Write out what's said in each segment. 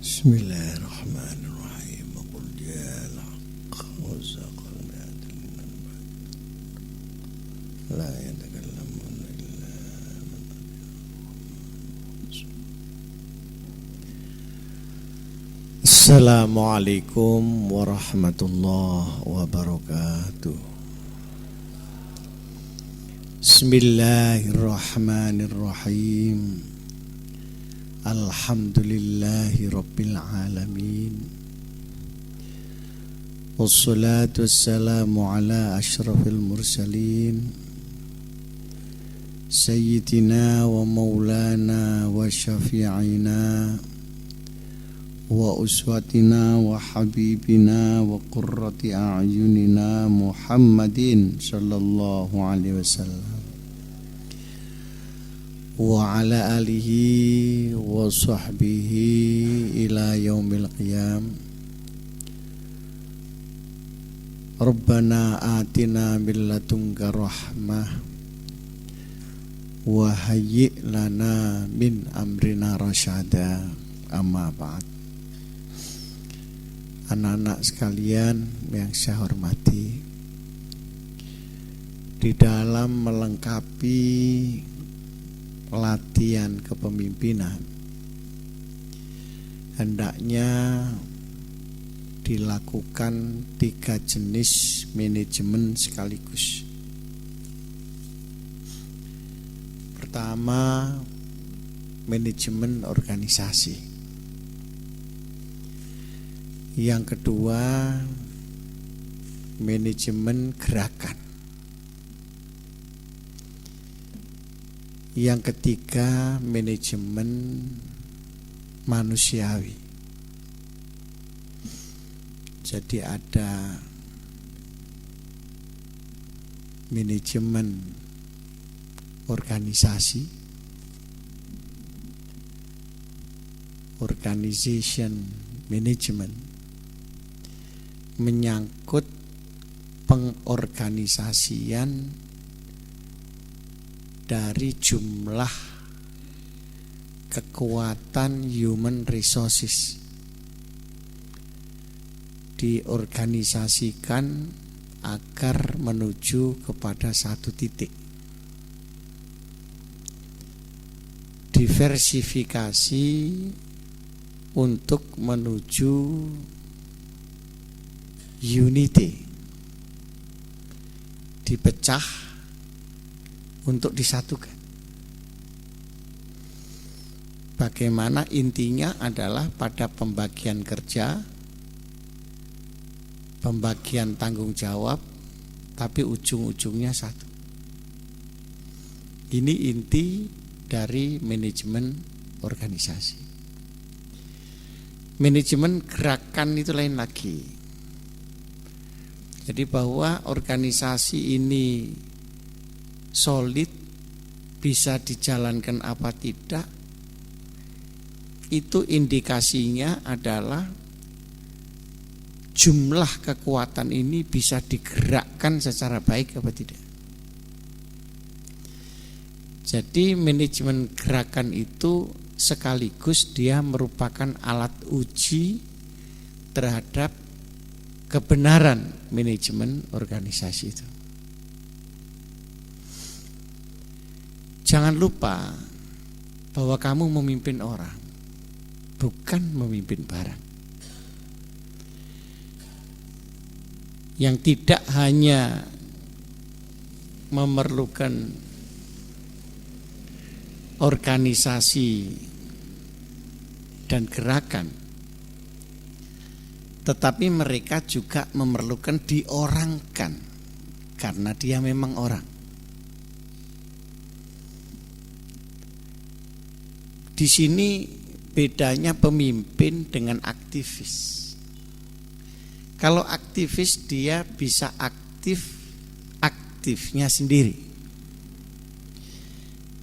Bismillahirrahmanirrahim. Qul ja'al haqq wa zaqal batil la yatakallamuna illa man. Assalamualaikum warahmatullahi wabarakatuh. Bismillahirrahmanirrahim. Alhamdulillahi rabbil alamin. Wassalatu wassalamu ala ashrafil mursalin Sayyidina wa maulana wa syafi'ina wa uswatina wa habibina wa qurrati a'yunina Muhammadin sallallahu alaihi wasallam wa ala alihi wa sahbihi ila yaumil qiyam. Rabbana atina min ladunka rahmah wa hayyi' lana min amrina rasyada. Amma ba'd. Anak-anak sekalian yang saya hormati, di dalam melengkapi latihan kepemimpinan hendaknya dilakukan 3 jenis manajemen sekaligus. Pertama, manajemen organisasi. Yang kedua, manajemen gerakan. Yang ketiga, manajemen manusiawi. Jadi ada manajemen organisasi, organization management, menyangkut pengorganisasian dari jumlah kekuatan human resources, diorganisasikan agar menuju kepada satu titik. Diversifikasi untuk menuju unity, dipecah untuk disatukan. Bagaimana intinya adalah pada pembagian kerja, pembagian tanggung jawab, tapi ujung-ujungnya satu. Ini inti dari manajemen organisasi. Manajemen gerakan itu lain lagi. Jadi bahwa organisasi ini solid, bisa dijalankan apa tidak, itu indikasinya adalah jumlah kekuatan ini bisa digerakkan secara baik apa tidak. Jadi manajemen gerakan itu sekaligus dia merupakan alat uji terhadap kebenaran manajemen organisasi itu. Jangan lupa bahwa kamu memimpin orang, bukan memimpin barang. Yang tidak hanya memerlukan organisasi dan gerakan, tetapi mereka juga memerlukan diorangkan, karena dia memang orang. Di sini bedanya pemimpin dengan aktivis. Kalau aktivis dia bisa aktifnya sendiri.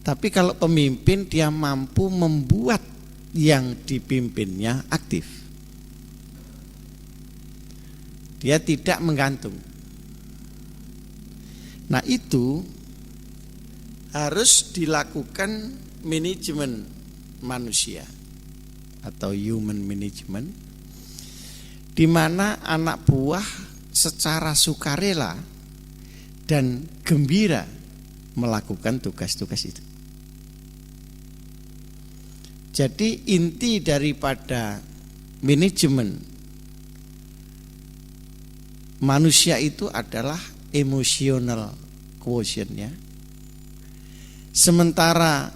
Tapi kalau pemimpin dia mampu membuat yang dipimpinnya aktif. Dia tidak menggantung. Nah, itu harus dilakukan manajemen manusia atau human management, di mana anak buah secara sukarela dan gembira melakukan tugas-tugas itu. Jadi inti daripada manajemen manusia itu adalah emotional quotient-nya. Sementara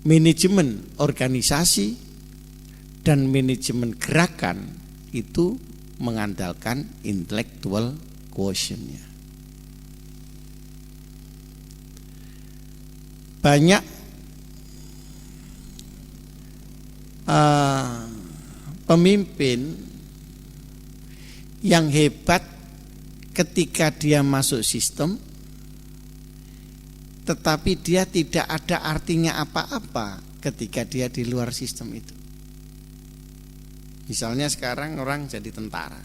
manajemen organisasi dan manajemen gerakan itu mengandalkan intellectual quotient-nya. Banyak pemimpin yang hebat ketika dia masuk sistem, tetapi dia tidak ada artinya apa-apa ketika dia di luar sistem itu. Misalnya sekarang orang jadi tentara,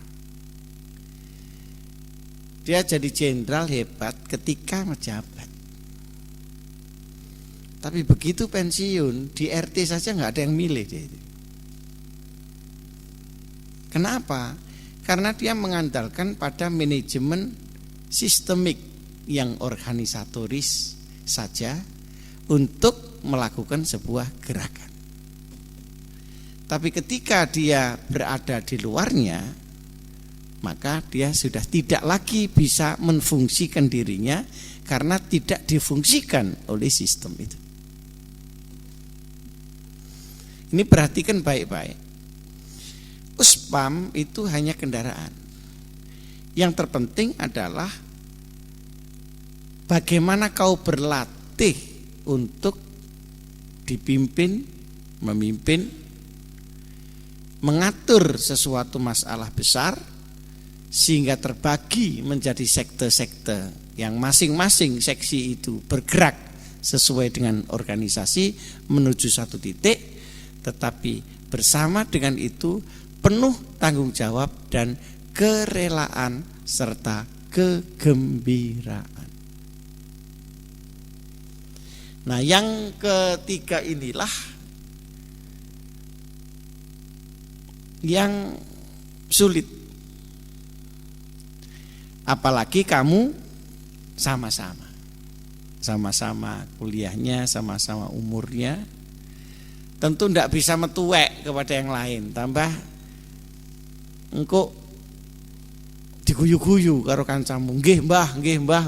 dia jadi jenderal hebat ketika menjabat, tapi begitu pensiun di RT saja nggak ada yang milih dia itu. Kenapa? Karena dia mengandalkan pada manajemen sistemik yang organisatoris saja untuk melakukan sebuah gerakan. Tapi ketika dia berada di luarnya, maka dia sudah tidak lagi bisa menfungsikan dirinya karena tidak difungsikan oleh sistem itu. Ini perhatikan baik-baik. Uspam itu hanya kendaraan. Yang terpenting adalah bagaimana kau berlatih untuk dipimpin, memimpin, mengatur sesuatu masalah besar sehingga terbagi menjadi sekte-sekte yang masing-masing seksi itu bergerak sesuai dengan organisasi menuju satu titik, tetapi bersama dengan itu penuh tanggung jawab dan kerelaan serta kegembiraan. Nah, yang ketiga inilah yang sulit. Apalagi kamu sama-sama kuliahnya, sama-sama umurnya, tentu tidak bisa metuwek kepada yang lain. Tambah engko diguyu-guyu karo kancamu, nggih mbah,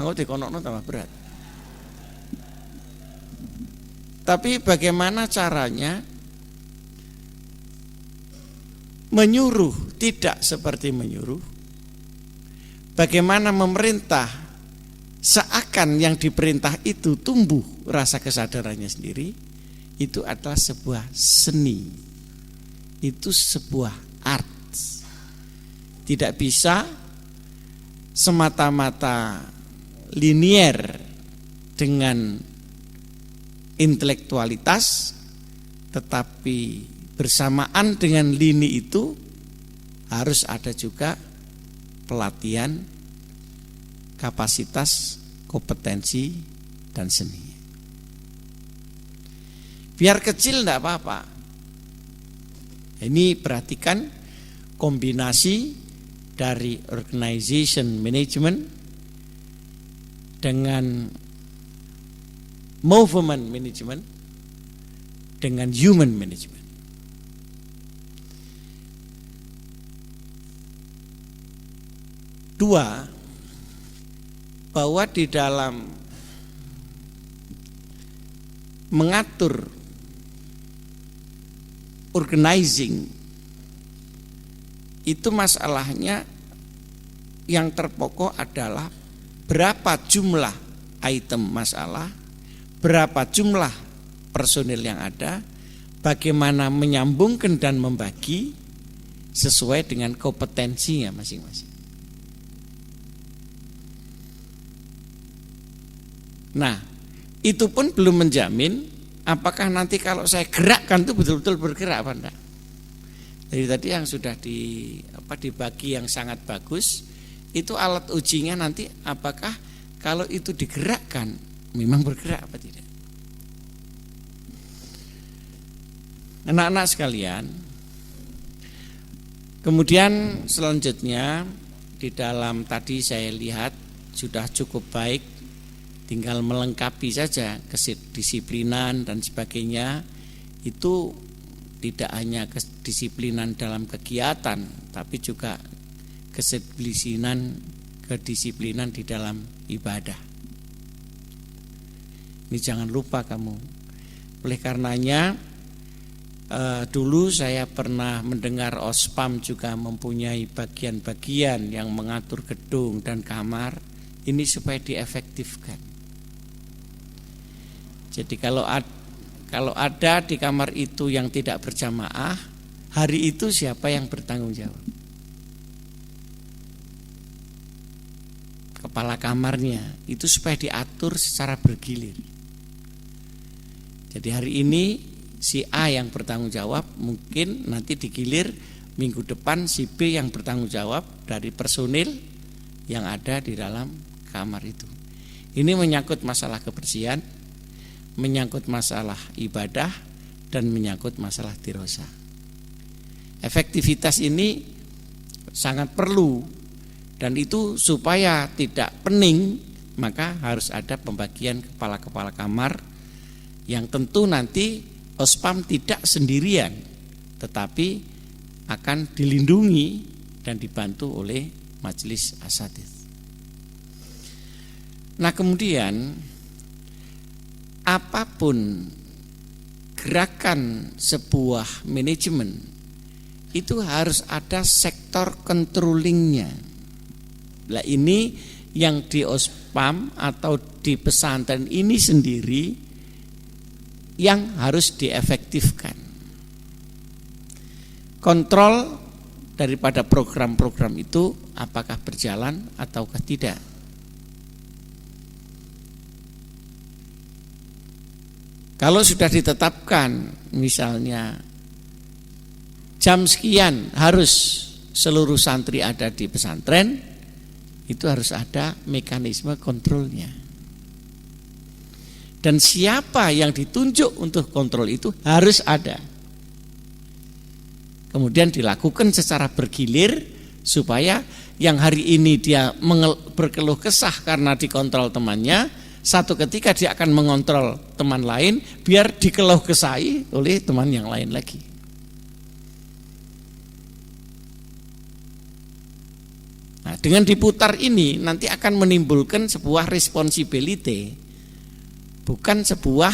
engko dikonokno tambah berat. Tapi bagaimana caranya menyuruh tidak seperti menyuruh? Bagaimana memerintah seakan yang diperintah itu tumbuh rasa kesadarannya sendiri? Itu adalah sebuah seni. Itu sebuah art. Tidak bisa semata-mata linier dengan intelektualitas, tetapi bersamaan dengan lini itu harus ada juga pelatihan, kapasitas, kompetensi, dan seni. Biar kecil tidak apa-apa. Ini perhatikan kombinasi dari organization management dengan movement management dengan human management. Dua, bahwa di dalam mengatur organizing itu masalahnya yang terpokok adalah berapa jumlah item masalah, berapa jumlah personil yang ada, bagaimana menyambungkan dan membagi sesuai dengan kompetensinya masing-masing. Nah, itu pun belum menjamin apakah nanti kalau saya gerakkan itu betul-betul bergerak apa enggak. Jadi tadi yang sudah dibagi yang sangat bagus, itu alat ujinya nanti apakah kalau itu digerakkan memang bergerak apa tidak. Anak-anak sekalian, kemudian selanjutnya di dalam tadi saya lihat sudah cukup baik, tinggal melengkapi saja kedisiplinan dan sebagainya. Itu tidak hanya kedisiplinan dalam kegiatan, tapi juga kedisiplinan di dalam ibadah. Ini jangan lupa kamu. Oleh karenanya dulu saya pernah mendengar Ospam juga mempunyai bagian-bagian yang mengatur gedung dan kamar ini supaya diefektifkan. Jadi kalau ada di kamar itu yang tidak berjamaah, hari itu siapa yang bertanggung jawab? Kepala kamarnya, itu supaya diatur secara bergilir. Jadi hari ini si A yang bertanggung jawab, mungkin nanti digilir minggu depan si B yang bertanggung jawab dari personil yang ada di dalam kamar itu. Ini menyangkut masalah kebersihan, menyangkut masalah ibadah, dan menyangkut masalah dirosah. Efektivitas ini sangat perlu, dan itu supaya tidak pening maka harus ada pembagian kepala-kepala kamar yang tentu nanti Ospam tidak sendirian, tetapi akan dilindungi dan dibantu oleh majelis asatidz. Nah kemudian apapun gerakan sebuah manajemen itu harus ada sektor controllingnya. Nah ini yang di Ospam atau di pesantren ini sendiri yang harus diefektifkan. Kontrol daripada program-program itu apakah berjalan ataukah tidak. Kalau sudah ditetapkan misalnya jam sekian harus seluruh santri ada di pesantren, itu harus ada mekanisme kontrolnya. Dan siapa yang ditunjuk untuk kontrol itu harus ada. Kemudian dilakukan secara bergilir supaya yang hari ini dia berkeluh kesah karena dikontrol temannya, satu ketika dia akan mengontrol teman lain biar dikeluh kesahi oleh teman yang lain lagi. Nah, dengan diputar ini nanti akan menimbulkan sebuah responsibility. Bukan sebuah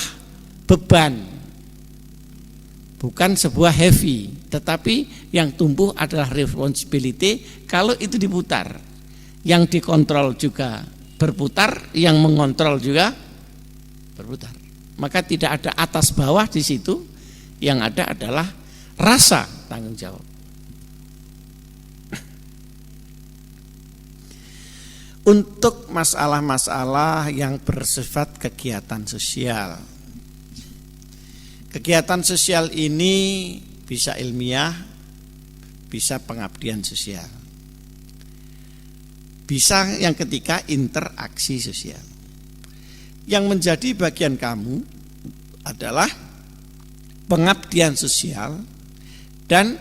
beban, bukan sebuah heavy, tetapi yang tumbuh adalah responsibility. Kalau itu diputar, yang dikontrol juga berputar, yang mengontrol juga berputar. Maka tidak ada atas bawah di situ, yang ada adalah rasa tanggung jawab. Untuk masalah-masalah yang bersifat kegiatan sosial. Kegiatan sosial ini bisa ilmiah, bisa pengabdian sosial. Bisa yang ketiga interaksi sosial. Yang menjadi bagian kamu adalah pengabdian sosial dan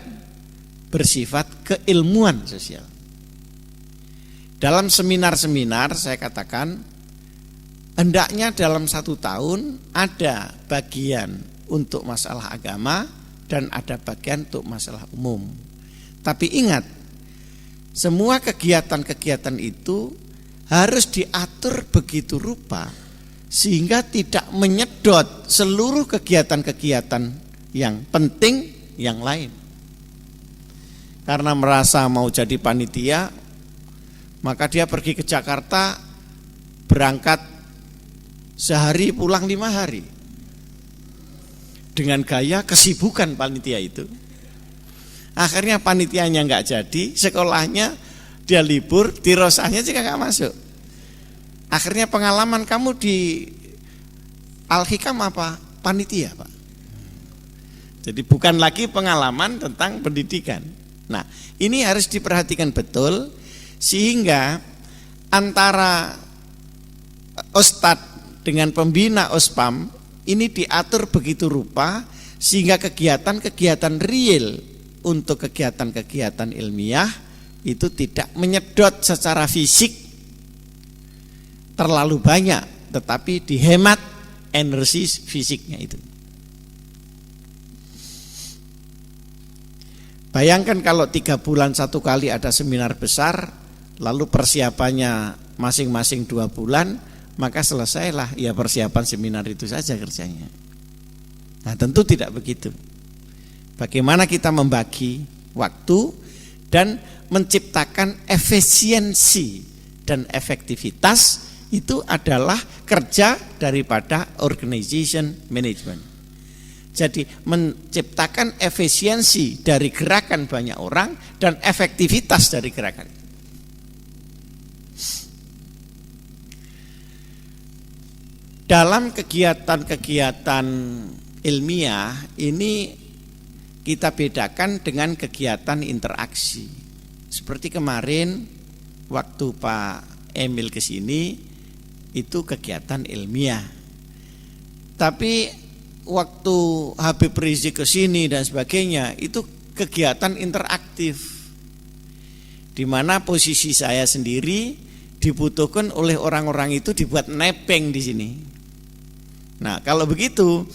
bersifat keilmuan sosial. Dalam seminar-seminar saya katakan hendaknya dalam 1 tahun ada bagian untuk masalah agama dan ada bagian untuk masalah umum. Tapi ingat, semua kegiatan-kegiatan itu harus diatur begitu rupa sehingga tidak menyedot seluruh kegiatan-kegiatan yang penting yang lain. Karena merasa mau jadi panitia, maka dia pergi ke Jakarta, berangkat sehari pulang 5 hari. Dengan gaya kesibukan panitia itu. Akhirnya panitianya enggak jadi, sekolahnya dia libur, dirosahnya juga enggak masuk. Akhirnya pengalaman kamu di Al-Hikam apa? Panitia, Pak. Jadi bukan lagi pengalaman tentang pendidikan. Nah, ini harus diperhatikan betul. Sehingga antara Ustadz dengan pembina Ospam ini diatur begitu rupa Sehingga kegiatan-kegiatan real untuk kegiatan-kegiatan ilmiah itu tidak menyedot secara fisik terlalu banyak, tetapi dihemat energi fisiknya itu. Bayangkan kalau 3 bulan 1 kali ada seminar besar, lalu persiapannya masing-masing 2 bulan, maka selesailah ya persiapan seminar itu saja kerjanya. Nah, tentu tidak begitu. Bagaimana kita membagi waktu dan menciptakan efisiensi dan efektivitas itu adalah kerja daripada organization management. Jadi menciptakan efisiensi dari gerakan banyak orang dan efektivitas dari gerakan. Dalam kegiatan-kegiatan ilmiah ini kita bedakan dengan kegiatan interaksi. Seperti kemarin waktu Pak Emil kesini itu kegiatan ilmiah. Tapi waktu Habib Rizik kesini dan sebagainya itu kegiatan interaktif, di mana posisi saya sendiri dibutuhkan oleh orang-orang itu dibuat nepeng di sini. Nah, kalau begitu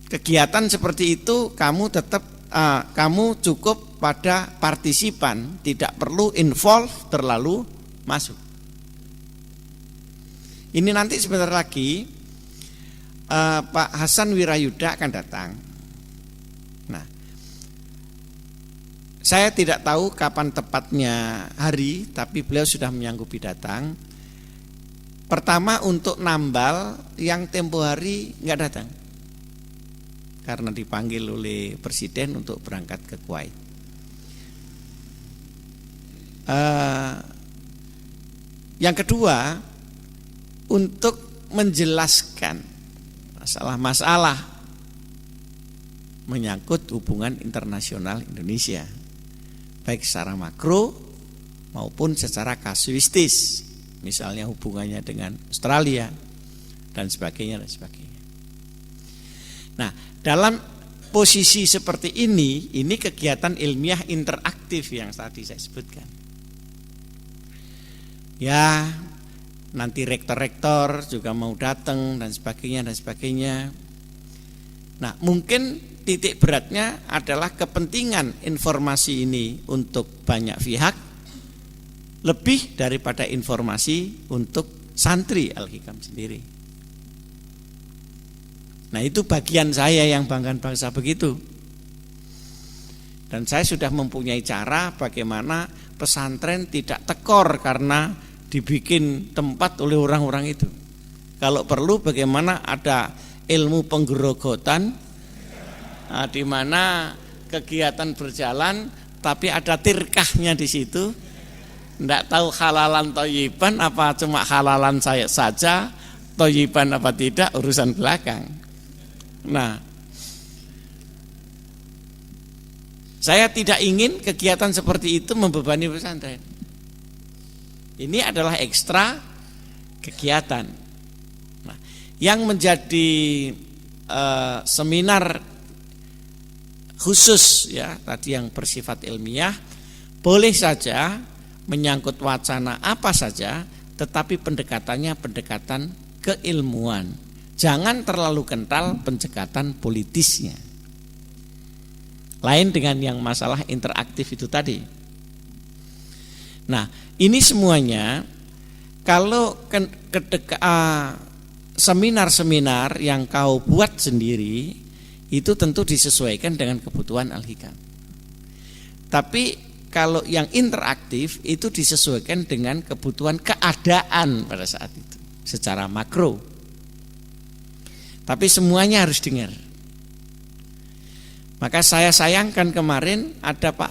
kegiatan seperti itu kamu tetap kamu cukup pada partisipan, tidak perlu involve terlalu masuk. Ini nanti sebentar lagi Pak Hasan Wirayuda akan datang. Nah, saya tidak tahu kapan tepatnya hari, tapi beliau sudah menyanggupi datang. Pertama untuk nambal yang tempo hari nggak datang, karena dipanggil oleh Presiden untuk berangkat ke Kuwait. Yang kedua, untuk menjelaskan masalah-masalah menyangkut hubungan internasional Indonesia, baik secara makro maupun secara kasuistis, misalnya hubungannya dengan Australia dan sebagainya dan sebagainya. Nah, dalam posisi seperti ini kegiatan ilmiah interaktif yang tadi saya sebutkan. Ya, nanti rektor-rektor juga mau datang dan sebagainya dan sebagainya. Nah, mungkin titik beratnya adalah kepentingan informasi ini untuk banyak pihak lebih daripada informasi untuk santri Al-Hikam sendiri. Nah, itu bagian saya yang banggaan bangsa begitu. Dan saya sudah mempunyai cara bagaimana pesantren tidak tekor karena dibikin tempat oleh orang-orang itu. Kalau perlu bagaimana ada ilmu penggerogotan, di mana kegiatan berjalan tapi ada tirkahnya di situ. Tidak tahu halalan thayyiban apa cuma halalan saya saja, thayyiban apa tidak urusan belakang. Nah, saya tidak ingin kegiatan seperti itu membebani pesantren. Ini adalah ekstra kegiatan. Nah, yang menjadi seminar khusus ya tadi yang bersifat ilmiah boleh saja menyangkut wacana apa saja, tetapi pendekatannya pendekatan keilmuan. Jangan terlalu kental pendekatan politisnya. Lain dengan yang masalah interaktif itu tadi. Nah, ini semuanya kalau seminar-seminar yang kau buat sendiri itu tentu disesuaikan dengan kebutuhan Al-Hikam. Tapi kalau yang interaktif itu disesuaikan dengan kebutuhan keadaan pada saat itu secara makro. Tapi semuanya harus dengar. Maka saya sayangkan kemarin ada Pak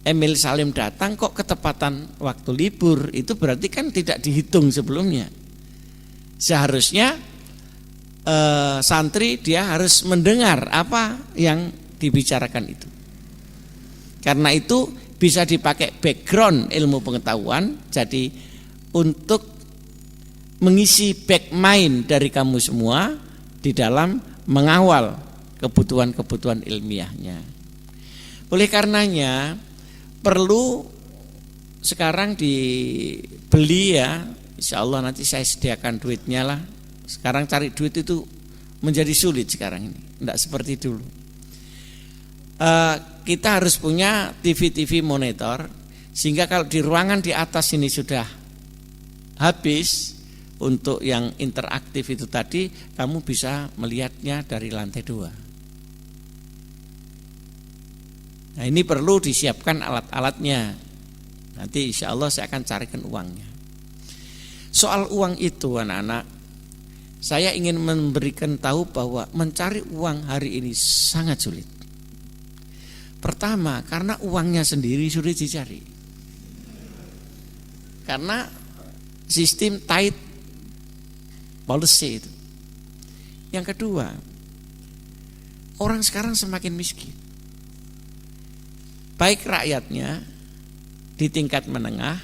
Emil Salim datang kok ketepatan waktu libur, itu berarti kan tidak dihitung sebelumnya. Seharusnya santri dia harus mendengar apa yang dibicarakan itu. Karena itu bisa dipakai background ilmu pengetahuan, jadi untuk mengisi back mind dari kamu semua di dalam mengawal kebutuhan-kebutuhan ilmiahnya. Oleh karenanya perlu sekarang dibeli ya, insya Allah nanti saya sediakan duitnya lah. Sekarang cari duit itu menjadi sulit sekarang ini, tidak seperti dulu. Kita harus punya TV monitor, sehingga kalau di ruangan di atas ini sudah habis untuk yang interaktif itu tadi, kamu bisa melihatnya dari lantai 2. Nah, ini perlu disiapkan alat-alatnya. Nanti insya Allah saya akan carikan uangnya. Soal uang itu anak-anak, saya ingin memberikan tahu bahwa mencari uang hari ini sangat sulit. Pertama, karena uangnya sendiri sulit dicari. Karena sistem tight policy itu. Yang kedua, orang sekarang semakin miskin. Baik rakyatnya di tingkat menengah,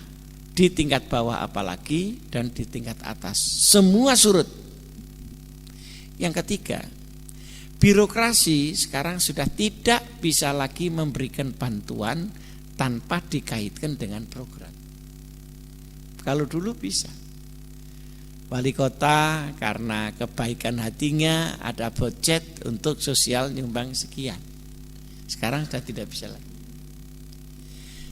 di tingkat bawah apalagi, dan di tingkat atas. Semua surut. Yang ketiga, birokrasi sekarang sudah tidak bisa lagi memberikan bantuan tanpa dikaitkan dengan program. Kalau dulu bisa. Wali kota karena kebaikan hatinya ada budget untuk sosial nyumbang sekian. Sekarang sudah tidak bisa lagi.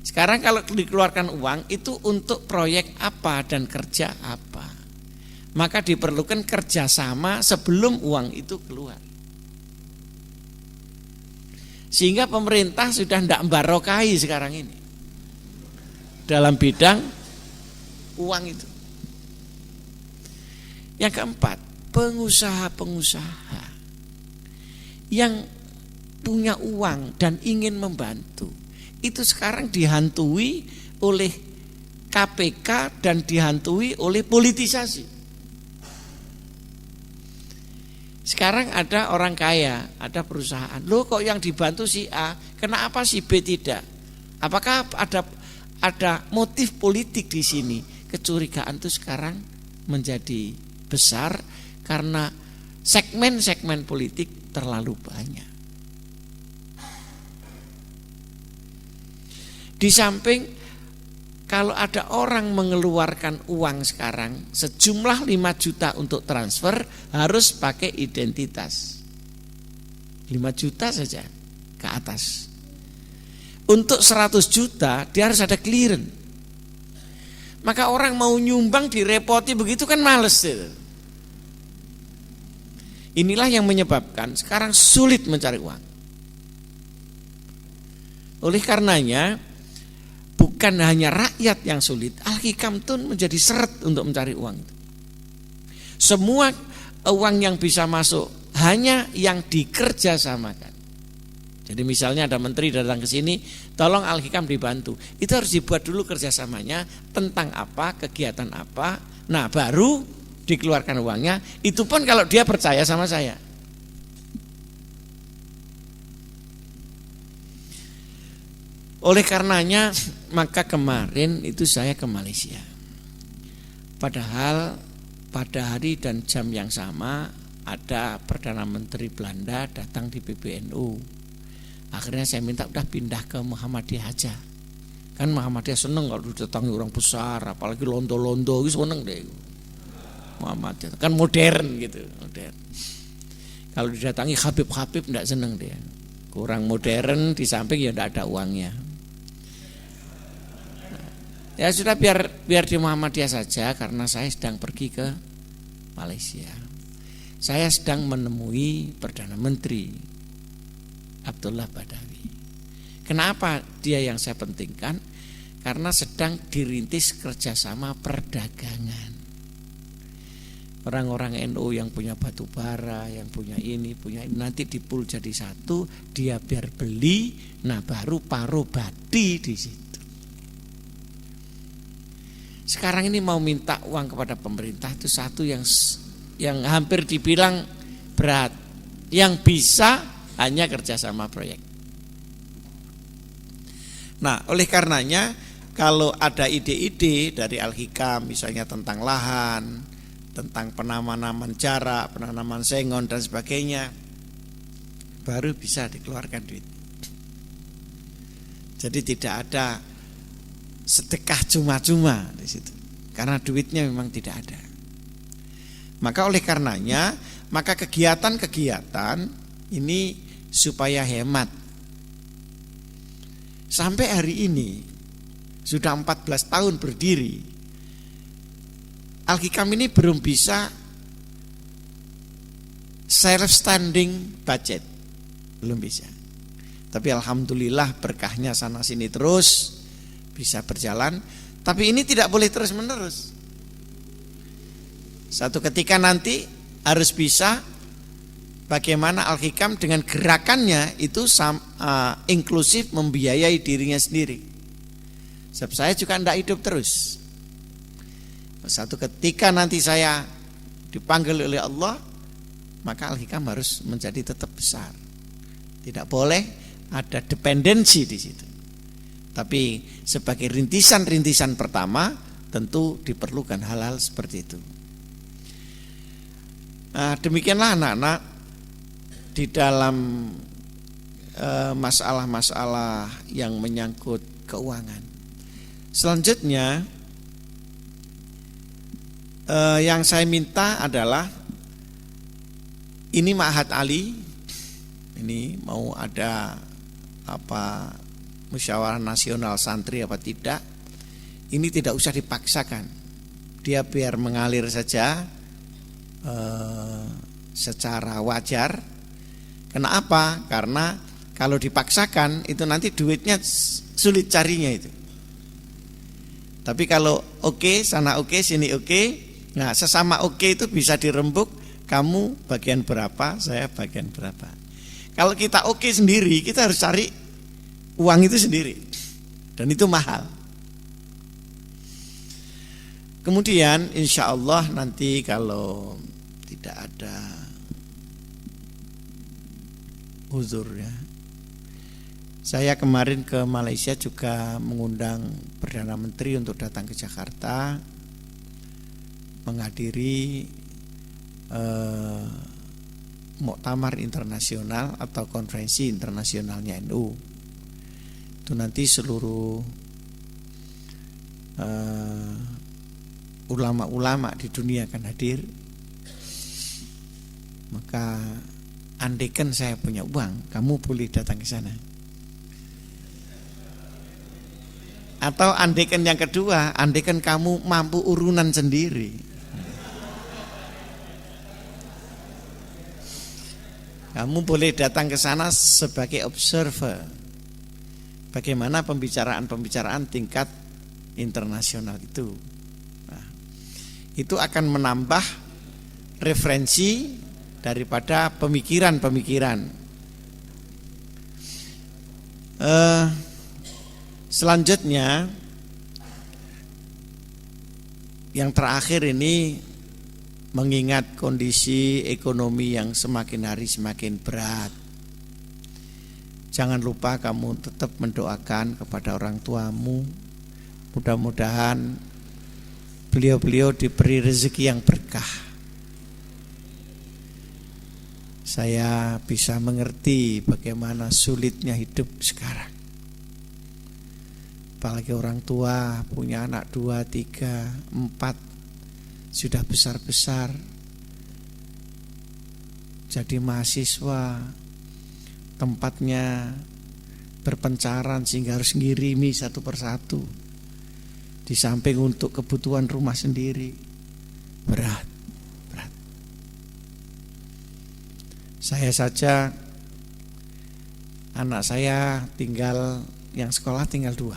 Sekarang kalau dikeluarkan uang itu untuk proyek apa dan kerja apa. Maka diperlukan kerjasama sebelum uang itu keluar. Sehingga pemerintah sudah tidak membarokahi sekarang ini dalam bidang uang itu. Yang keempat, pengusaha-pengusaha yang punya uang dan ingin membantu itu sekarang dihantui oleh KPK dan dihantui oleh politisasi. Sekarang ada orang kaya, ada perusahaan. Loh kok yang dibantu si A, kenapa si B tidak? Apakah ada motif politik di sini? Kecurigaan itu sekarang menjadi besar karena segmen-segmen politik terlalu banyak. Di samping kalau ada orang mengeluarkan uang sekarang sejumlah 5 juta untuk transfer harus pakai identitas. 5 juta saja ke atas. Untuk 100 juta dia harus ada clearance. Maka orang mau nyumbang direpoti begitu kan males gitu. Inilah yang menyebabkan sekarang sulit mencari uang. Oleh karenanya bukan hanya rakyat yang sulit, Al-Hikam itu menjadi seret untuk mencari uang. Semua uang yang bisa masuk hanya yang dikerjasamakan. Jadi misalnya ada menteri datang ke sini, tolong Al-Hikam dibantu. Itu harus dibuat dulu kerjasamanya tentang apa, kegiatan apa. Nah baru dikeluarkan uangnya. Itu pun kalau dia percaya sama saya. Oleh karenanya maka kemarin itu saya ke Malaysia. Padahal pada hari dan jam yang sama ada Perdana Menteri Belanda datang di PBNU. Akhirnya saya minta udah pindah ke Muhammadiyah aja. Kan Muhammadiyah seneng kalau didatangi orang besar, apalagi londo-londo itu seneng deh. Muhammadiyah kan modern gitu, modern. Kalau didatangi Habib-Habib enggak seneng dia. Kurang modern, di samping ya enggak ada uangnya. Ya sudah biar di Muhammadiyah saja karena saya sedang pergi ke Malaysia. Saya sedang menemui Perdana Menteri Abdullah Badawi. Kenapa dia yang saya pentingkan? Karena sedang dirintis kerjasama perdagangan. Orang-orang NU yang punya batu bara, yang punya ini, nanti dipul jadi satu, dia biar beli, nah baru parobati di situ. Sekarang ini mau minta uang kepada pemerintah itu satu yang hampir dibilang berat, yang bisa hanya kerjasama proyek. Nah, oleh karenanya kalau ada ide-ide dari Al-Hikam misalnya tentang lahan, tentang penanaman jarak, penanaman sengon dan sebagainya, baru bisa dikeluarkan duit. Jadi tidak ada sedekah cuma-cuma di situ, karena duitnya memang tidak ada. Maka oleh karenanya, maka kegiatan-kegiatan ini supaya hemat. Sampai hari ini sudah 14 tahun berdiri, Al-Hikam ini belum bisa self-standing budget, belum bisa. Tapi alhamdulillah berkahnya sana sini terus bisa berjalan. Tapi ini tidak boleh terus menerus. Satu ketika nanti harus bisa bagaimana Al-Hikam dengan gerakannya itu inklusif membiayai dirinya sendiri. Sebab saya juga tidak hidup terus. Satu ketika nanti saya dipanggil oleh Allah, maka Al-Hikam harus menjadi tetap besar. Tidak boleh ada dependensi di situ. Tapi sebagai rintisan-rintisan pertama tentu diperlukan hal-hal seperti itu. Nah, demikianlah anak-anak di dalam masalah-masalah yang menyangkut keuangan. Selanjutnya yang saya minta adalah ini Ma'had Ali, ini mau ada musyawarah nasional santri apa tidak, ini tidak usah dipaksakan, dia biar mengalir saja secara wajar. Kenapa? Karena kalau dipaksakan itu nanti duitnya sulit carinya itu. Tapi kalau oke, sana oke, sini oke, nah sesama oke itu bisa dirembuk, kamu bagian berapa, saya bagian berapa. Kalau kita oke sendiri, kita harus cari uang itu sendiri, dan itu mahal. Kemudian insya Allah nanti kalau tidak ada uzur ya, saya kemarin ke Malaysia juga mengundang Perdana Menteri untuk datang ke Jakarta menghadiri muktamar internasional atau konferensi internasionalnya NU. Itu nanti seluruh ulama-ulama di dunia akan hadir. Maka andaikan saya punya uang, kamu boleh datang ke sana. Atau andaikan yang kedua, andaikan kamu mampu urunan sendiri, kamu boleh datang ke sana sebagai observer. Bagaimana pembicaraan-pembicaraan tingkat internasional itu. Nah, itu akan menambah referensi daripada pemikiran-pemikiran. Selanjutnya, yang terakhir ini, mengingat kondisi ekonomi yang semakin hari semakin berat, jangan lupa kamu tetap mendoakan kepada orang tuamu. Mudah-mudahan beliau-beliau diberi rezeki yang berkah. Saya bisa mengerti bagaimana sulitnya hidup sekarang. Apalagi orang tua punya anak 2, 3, 4, sudah besar-besar, jadi mahasiswa, tempatnya berpencaran sehingga harus ngirimi satu persatu. Di samping untuk kebutuhan rumah sendiri, berat. Saya saja, anak saya yang sekolah tinggal 2.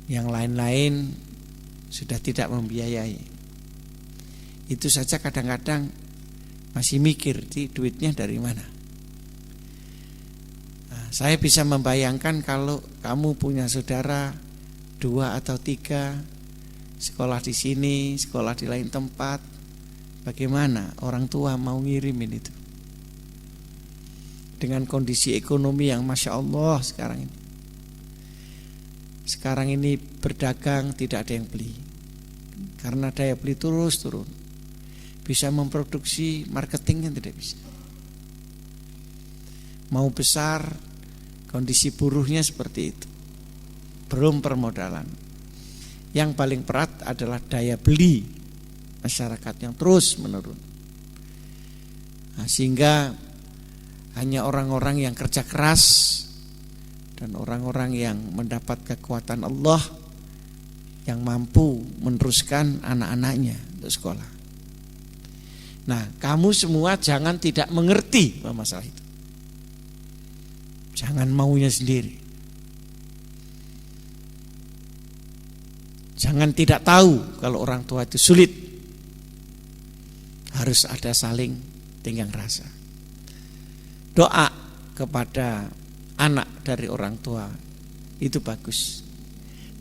Yang lain-lain sudah tidak membiayai. Itu saja kadang-kadang masih mikir duitnya dari mana. Nah, saya bisa membayangkan kalau kamu punya saudara 2 atau 3 sekolah di sini, sekolah di lain tempat, bagaimana orang tua mau ngirimin itu dengan kondisi ekonomi yang Masya Allah sekarang ini. Sekarang ini berdagang tidak ada yang beli karena daya beli terus turun. Bisa memproduksi, marketingnya tidak bisa. mau besar, kondisi buruhnya seperti itu. Belum permodalan. Yang paling berat adalah daya beli masyarakat yang terus menurun. Nah, sehingga hanya orang-orang yang kerja keras dan orang-orang yang mendapat kekuatan Allah yang mampu meneruskan anak-anaknya untuk sekolah. Nah, kamu semua jangan tidak mengerti masalah itu. Jangan maunya sendiri. Jangan tidak tahu kalau orang tua itu sulit. Harus ada saling tenggang rasa. Doa kepada anak dari orang tua itu bagus.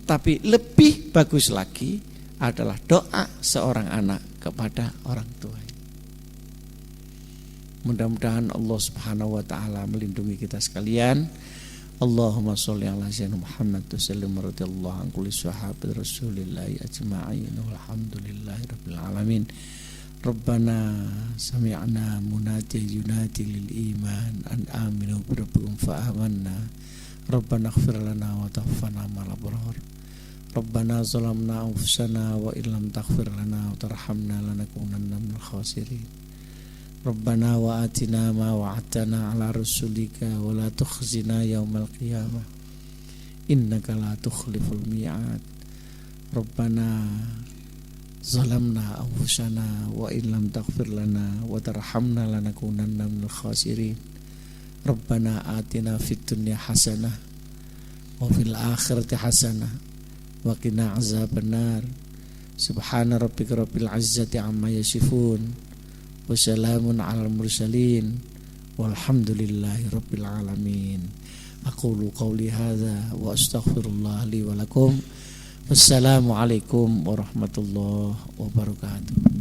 Tapi lebih bagus lagi adalah doa seorang anak kepada orang tua. Mudah-mudahan Allah Subhanahu wa taala melindungi kita sekalian. Allahumma sholli ala sayyidina Muhammad wa sallim radhiyallahu an kulli sahabat Rasulillah ajma'in walhamdulillahi rabbil alamin. Rabbana sami'na munadi yunadi lil iman an aminu bi rabbikum fa amanna. Rabbana ighfir lana wa tawaffana ma'al abrar. Rabbana zalamna anfusana wa illam taghfir lana wa tarhamna lanakunanna minal khasirin. Rabbana wa atina ma wa'adtana ala rasulika wa la tukhzina yaumal qiyamah innaka la tukhliful mi'ad. Rabbana zalamna anfusana wa illam taghfir lana wa tarhamna lanakunanna minal khasirin. Rabbana atina fid dunya hasanah wa fil akhirati hasanah wa qina azabannar. Subhana rabbika rabbil izzati amma yasifun. Wassalamun alal mursalin walhamdulillahi rabbil alamin. Aqulu qawli hadza wa astaghfirullah li wa lakum. Wassalamualaikum warahmatullahi wabarakatuh.